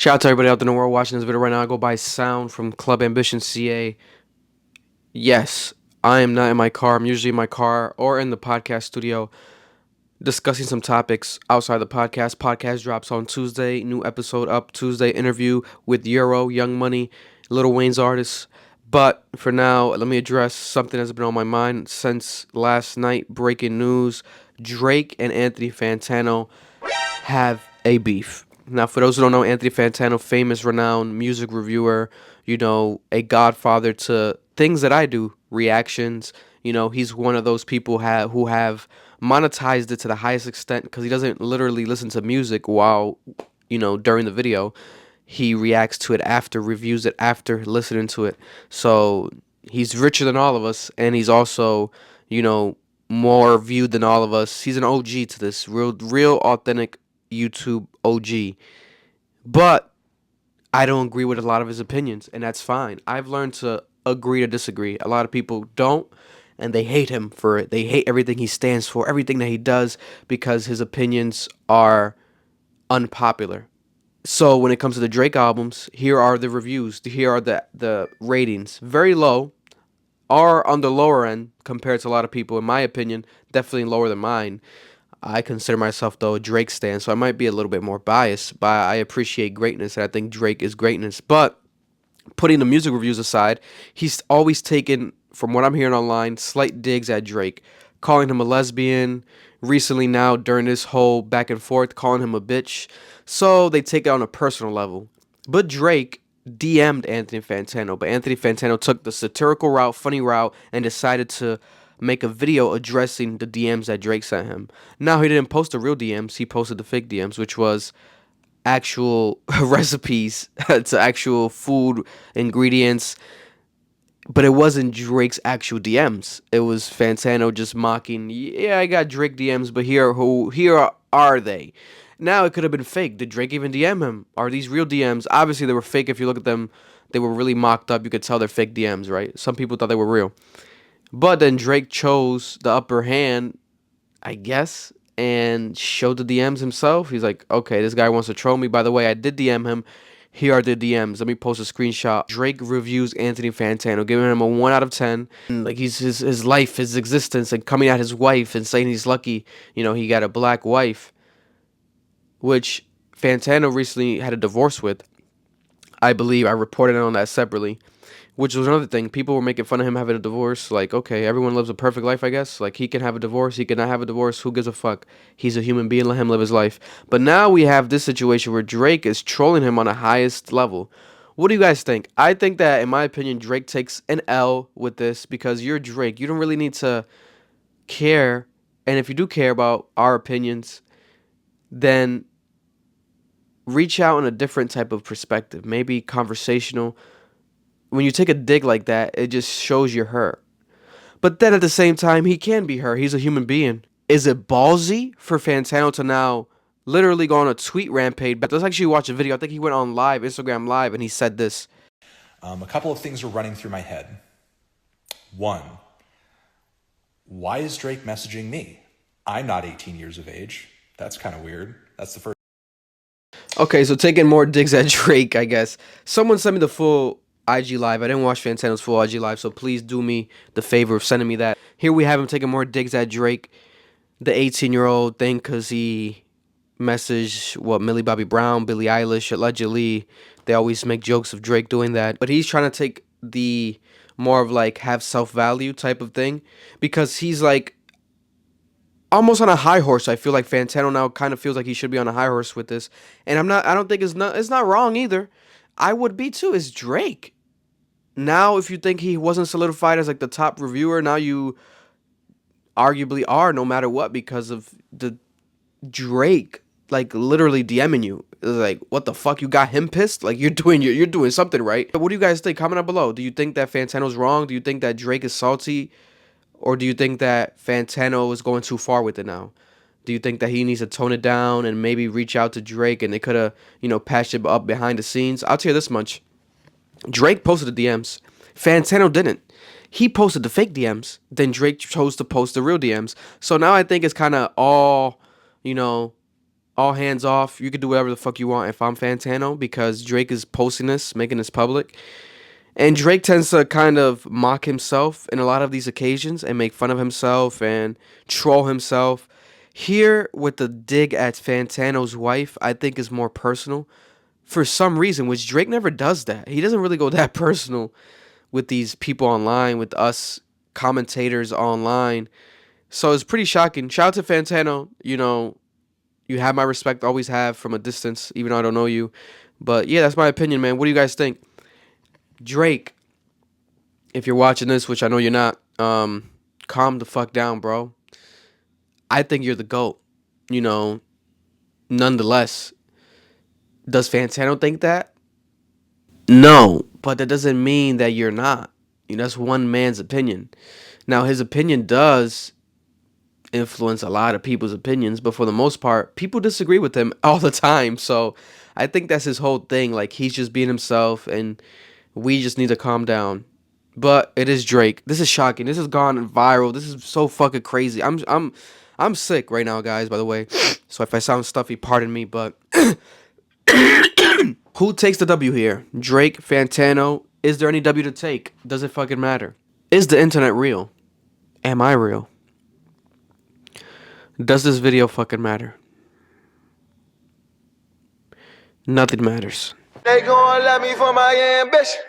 Shout out to everybody out there in the world watching this video right now. I go by Sound from Club Ambition CA. Yes, I am not in my car. I'm usually in my car or in the podcast studio discussing some topics outside the podcast. Podcast drops on Tuesday. New episode up Tuesday. Interview with Euro, Young Money, Lil Wayne's artist. But for now, let me address something that's been on my mind since last night. Breaking news: Drake and Anthony Fantano have a beef. Now, for those who don't know, Anthony Fantano, famous, renowned music reviewer, a godfather to things that I do, reactions. He's one of those people who have monetized it to the highest extent because he doesn't literally listen to music while, during the video. He reacts to it after, reviews it after listening to it. So he's richer than all of us, and he's also, more viewed than all of us. He's an OG to this, real authentic YouTube OG. But I don't agree with a lot of his opinions, and that's fine. I've learned to agree to disagree. A lot of people don't, and they hate him for it. They hate everything he stands for, everything that he does, because his opinions are unpopular. So when it comes to the Drake albums, here are the reviews. Here are the ratings. Very low, are on the lower end compared to a lot of people, in my opinion, definitely lower than mine. I consider myself, though, a Drake stan, so I might be a little bit more biased, but I appreciate greatness, and I think Drake is greatness. But putting the music reviews aside, he's always taken, from what I'm hearing online, slight digs at Drake, calling him a lesbian, recently now during this whole back and forth, calling him a bitch. So they take it on a personal level. But Drake DM'd Anthony Fantano, but Anthony Fantano took the satirical route, funny route, and decided to make a video addressing the DMs that Drake sent him. Now, he didn't post the real DMs, he posted the fake DMs, which was actual recipes to actual food ingredients, but it wasn't Drake's actual DMs. It was Fantano just mocking, yeah, I got Drake DMs, but here are they. Now, it could have been fake. Did Drake even DM him? Are these real DMs? Obviously, they were fake. If you look at them, they were really mocked up. You could tell they're fake DMs, right? Some people thought they were real. But then Drake chose the upper hand, I guess, and showed the DMs himself. He's like, okay, this guy wants to troll me. By the way, I did DM him. Here are the DMs. Let me post a screenshot. Drake reviews Anthony Fantano, giving him a 1 out of 10. And like, he's his life, his existence, and coming at his wife and saying he's lucky, he got a black wife, which Fantano recently had a divorce with. I believe I reported on that separately, which was another thing. People were making fun of him having a divorce. Like, okay, everyone lives a perfect life, I guess. Like, he can have a divorce, he cannot have a divorce. Who gives a fuck? He's a human being. Let him live his life. But now we have this situation where Drake is trolling him on the highest level. What do you guys think? I think that, in my opinion, Drake takes an L with this because you're Drake. You don't really need to care. And if you do care about our opinions, then reach out in a different type of perspective, maybe conversational. When you take a dig like that, it just shows you're hurt. But then at the same time, he can be hurt. He's a human being. Is it ballsy for Fantano to now literally go on a tweet rampage? But let's actually watch a video. I think he went on live, Instagram live, and he said this. A couple of things were running through my head. One, why is Drake messaging me? I'm not 18 years of age. That's kind of weird. That's the first. Okay, so taking more digs at Drake, I guess. Someone sent me the full IG live. I didn't watch Fantano's full IG live, so please do me the favor of sending me that. Here we have him taking more digs at Drake, the 18-year-old thing, because he messaged, Millie Bobby Brown, Billie Eilish, allegedly. They always make jokes of Drake doing that. But he's trying to take the more of like have self-value type of thing, because he's like almost on a high horse. I feel like Fantano now kind of feels like he should be on a high horse with this. And I don't think it's not wrong either. I would be too. It's Drake. Now, if you think he wasn't solidified as like the top reviewer, now you arguably are, no matter what, because of the Drake like literally DMing you. It's like, what the fuck? You got him pissed? Like, you're doing something right. But what do you guys think? Comment down below. Do you think that Fantano's wrong? Do you think that Drake is salty? Or do you think that Fantano is going too far with it now? Do you think that he needs to tone it down and maybe reach out to Drake and they could have, patched it up behind the scenes? I'll tell you this much. Drake posted the DMs. Fantano didn't. He posted the fake DMs. Then Drake chose to post the real DMs. So now I think it's kind of all, all hands off. You could do whatever the fuck you want if I'm Fantano, because Drake is posting this, making this public. And Drake tends to kind of mock himself in a lot of these occasions and make fun of himself and troll himself. Here, with the dig at Fantano's wife, I think is more personal for some reason, which Drake never does that. He doesn't really go that personal with these people online, with us commentators online. So it's pretty shocking. Shout out to Fantano. You know, you have my respect, always have from a distance, even though I don't know you. But yeah, that's my opinion, man. What do you guys think? Drake, if you're watching this, which I know you're not, calm the fuck down, bro. I think you're the GOAT. You know, nonetheless, does Fantano think that? No, but that doesn't mean that you're not. You know, that's one man's opinion. Now, his opinion does influence a lot of people's opinions, but for the most part, people disagree with him all the time. So I think that's his whole thing. Like, he's just being himself, and we just need to calm down. But it is Drake. This is shocking. This has gone viral. This is so fucking crazy. I'm sick right now, guys, by the way. So if I sound stuffy, pardon me, but who takes the W here? Drake, Fantano? Is there any W to take? Does it fucking matter? Is the internet real? Am I real? Does this video fucking matter? Nothing matters. They gon' love me for my ambition.